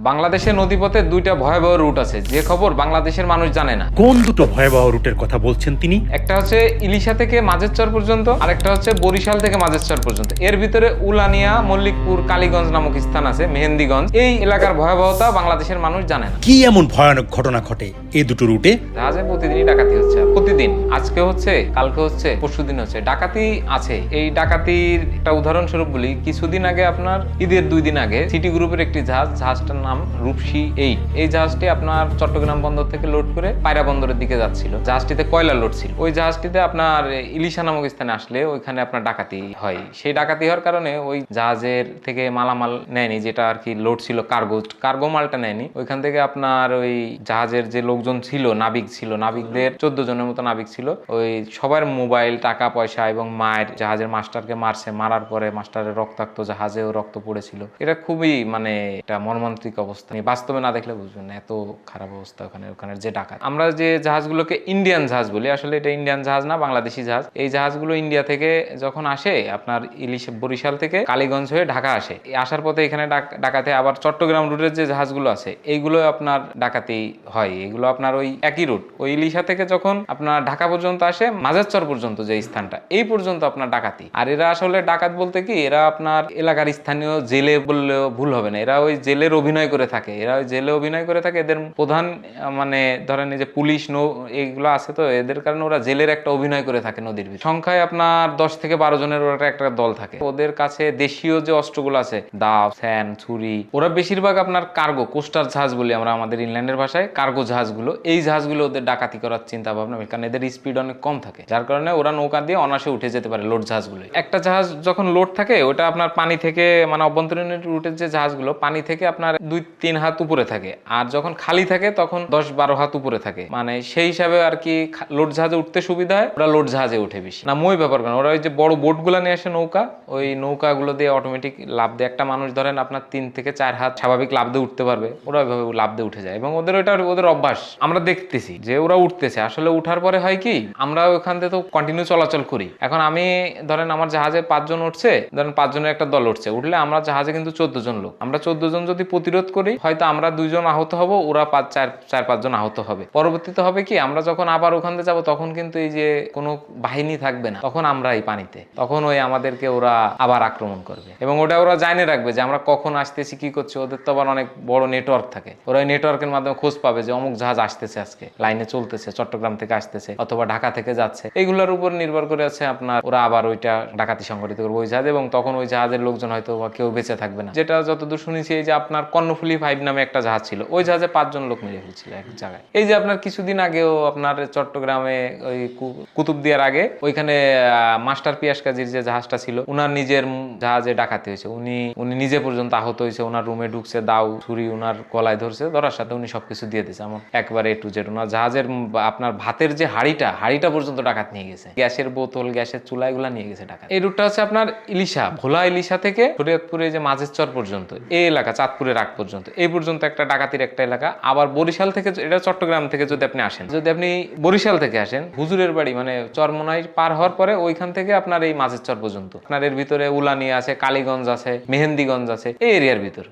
বাংলাদেশের নদীপথে দুইটা ভয়াবহ রুট আছে, যে খবর বাংলাদেশের মানুষ জানে না। কোন দুটো ভয়াবহ রুটের কথা বলছেন তিনি? একটা হচ্ছে ইলিশা থেকে মাঝেরচর পর্যন্ত, আর একটা হচ্ছে বরিশাল থেকে মাঝেরচর পর্যন্ত। এর ভিতরে উলানিয়া, মল্লিকপুর, কালীগঞ্জ নামক স্থান আছে, মেহেন্দিগঞ্জ। এই এলাকার ভয়াবহতা বাংলাদেশের মানুষ জানে না। কি এমন ভয়ানক ঘটনা ঘটে এই দুটো রুটে? জাহাজে প্রতিদিনই ডাকাতি হচ্ছে, প্রতিদিন। আজকে হচ্ছে, কালকে হচ্ছে, পরশুদিন হচ্ছে, ডাকাতি আছে। এই ডাকাতির একটা উদাহরণস্বরূপ বলি। কিছুদিন আগে, আপনার ঈদের 2 দিন আগে, সিটি গ্রুপের একটি জাহাজটার নাম রূপসী 8। এই জাহাজটি আপনার চট্টগ্রাম বন্দর থেকে লোড করে পায়রা বন্দরের দিকে যাচ্ছিল। জাহাজটিতে কয়লা লোড ছিল। ওই জাহাজটিতে আপনার ইলিশা নামক স্থানে আসলে ওইখানে আপনার ডাকাতি হয়। সেই ডাকাতি হওয়ার কারণে ওই জাহাজের থেকে মালামাল নেয়নি, যেটা আর কি লোড ছিল, কার্গো মালটা নেয়নি। ওইখান থেকে আপনার ওই জাহাজের যে লোকজন ছিল, নাবিক ছিল, নাবিকদের 14 জনের মতো নাবিক ছিল। ওই সবার মোবাইল, টাকা পয়সা এবং মায়ের, জাহাজের মাস্টারকে মারছে। মারার পরে মাস্টারের রক্তাক্ত, জাহাজেও রক্ত পড়েছিল। এটা খুবই মানে এটা মর্মান্তিক অবস্থা। বাস্তবে না দেখলে বুঝবেন না এত খারাপ অবস্থা ওখানের যে ডাকাত। আমরা যে জাহাজগুলোকে ইন্ডিয়ান জাহাজ বলি, আসলে এটা ইন্ডিয়ান জাহাজ না, বাংলাদেশি জাহাজ। এই জাহাজগুলো ইন্ডিয়া থেকে যখন আসে, আপনার বরিশাল থেকে কালীগঞ্জ হয়ে ঢাকা আসে। আসার পথে এখানে ডাকাতে আবার চট্টগ্রাম রুটের যে জাহাজগুলো আছে, এইগুলো আপনার ডাকাতি হয়। এগুলো আপনার ওই একই রুট। ওই ইলিশা থেকে যখন আপনার ঢাকা পর্যন্ত আসে, মাঝেরচর পর্যন্ত যে স্থানটা, এই পর্যন্ত আপনার ডাকাতি। আর এরা আসলে ডাকাত বলতে কি, এরা আপনার এলাকার স্থানীয় জেলে বললেও ভুল হবে না। এরা ওই জেলের অভিনয় করে থাকে। এদের প্রধান মানে ধরেন এই যে পুলিশ এইগুলো আছে, তো এদের কারণে ওরা জেলের একটা অভিনয় করে থাকে নদীর ভিতরে। সংখ্যায় আপনার 10 থেকে 12 জনের ওরা একটা দল থাকে। ওদের কাছে দেশীয় যে অস্ত্রগুলো আছে, দাও, ফ্যান, ছুরি, ওরা বেশিরভাগ আপনার কার্গো, কোস্টার জাহাজ বলি আমরা আমাদের ইংল্যান্ডের ভাষায়, কার্গো জাহাজগুলো, এই জাহাজগুলো ওদের ডাকাতি করার চিন্তা ভাবনা, কারণ এদের স্পিড অনেক কম থাকে, যার কারণে ওরা নৌকা দিয়ে অনায়াসে উঠে যেতে পারে লোড জাহাজগুলো। একটা জাহাজ যখন লোড থাকে, ওটা আপনার পানি থেকে, মানে অভ্যন্তরীণ রুটের যে জাহাজগুলো, পানি থেকে আপনার 2-3 হাত উপরে থাকে। আর যখন খালি থাকে তখন 10-12 হাত উপরে থাকে। মানে সেই হিসাবে আর কি লোড জাহাজে উঠতে সুবিধা হয়, ওরা লোড জাহাজে উঠে বেশি। না মই ব্যাপার কেন, ওরা ওই যে বড় বোটগুলো নিয়ে আসে, নৌকা, ওই নৌকাগুলো দিয়ে অটোমেটিক লাফ দিয়ে, একটা মানুষ ধরেন আপনার 3 থেকে 4 হাত স্বাভাবিক লাফ দিয়ে উঠতে পারবে, ওরা ওইভাবে লাফ দিয়ে উঠে যায়। এবং ওদের অভ্যাস, আমরা দেখতেছি যে ওরা উঠতেছে। আসলে উঠার পরে হয় কি, আমরা ওখান থেকে তো কন্টিনিউ চলাচল করি। এখন আমি ধরেন আমার জাহাজে 5 জন উঠছে, ধরেন 5 জনের একটা দল উঠছে, উঠলে আমরা জাহাজে কিন্তু 14 জন লোক। আমরা 14 জন যদি প্রতিরোধ করি, হয়তো আমরা 2 জন আহত হব, ওরা 4-5 জন আহত হবে। পরবর্তীতে হবে কি, আমরা যখন আবার ওখান থেকে যাবো, তখন কিন্তু এই যে কোনো বাহিনী থাকবে না, তখন আমরা এই পানিতে, তখন ওই আমাদেরকে ওরা আবার আক্রমণ করবে। এবং ওরা জানে রাখবে যে আমরা কখন আসতেছি, কি করছি। ওদের তো আবার অনেক বড় নেটওয়ার্ক থাকে, ওরা ওই নেটওয়ার্কের মাধ্যমে খোঁজ পাবে যে অমুক জাহাজ আসতেছে, আজকে লাইনে চলতেছে, চট্টগ্রাম থেকে আসতেছে অথবা ঢাকা থেকে যাচ্ছে। এইগুলোর উপর নির্ভর করে আছে আপনার ওরা আবার ওইটা ডাকাতি সংগঠিত করবে ওই জাহাজ। এবং তখন ওই জাহাজের লোকজন হয়তো বা কেউ বেঁচে থাকবে না। যেটা যতদূর শুনেছি, এই যে আপনার কর্ণফুলী 5 নামে একটা জাহাজ ছিল, ওই জাহাজে 5 জন লোক মেরে ফেলছিল এক জায়গায়। এই যে আপনার কিছুদিন আগেও আপনার চট্টগ্রামে ওই কুতুবদিয়ার আগে ওইখানে মাস্টার পিয়াস কাজীর যে জাহাজটা ছিল, উনার নিজের জাহাজে ডাকাতি হয়েছে। উনি নিজে পর্যন্ত আহত হয়েছে। ওনার রুমে ঢুকছে, দাও, ছুরি ওনার গলায় ধরছে, ধরার সাথে উনি সবকিছু দিয়ে দিয়েছে, এমন একবারে A to Z। ওনার জাহাজের আপনার ভাতের যে হাড়িটা পর্যন্ত ডাকাত নিয়ে গেছে, গ্যাসের বোতল, গ্যাসের চুলা, এগুলা নিয়ে গেছে ডাকাত। এই রুটটা হচ্ছে আপনার ইলিশা, ভোলা ইলিশা থেকে শরীয়তপুরে যে মাঝেরচর পর্যন্ত, এই এলাকা চাঁদপুরের আগ পর্যন্ত, এই পর্যন্ত একটা ডাকাতির একটা এলাকা। আবার বরিশাল থেকে, এটা চট্টগ্রাম থেকে যদি আপনি আসেন, যদি আপনি বরিশাল থেকে আসেন, হুজুরের বাড়ি মানে চরমোনাই পার হওয়ার পরে ওইখান থেকে আপনার এই মাঝেরচর পর্যন্ত, আপনার এর ভিতরে উলানিয়া আছে, কালীগঞ্জ আছে, মেহেন্দিগঞ্জ আছে, এই এরিয়ার ভিতর।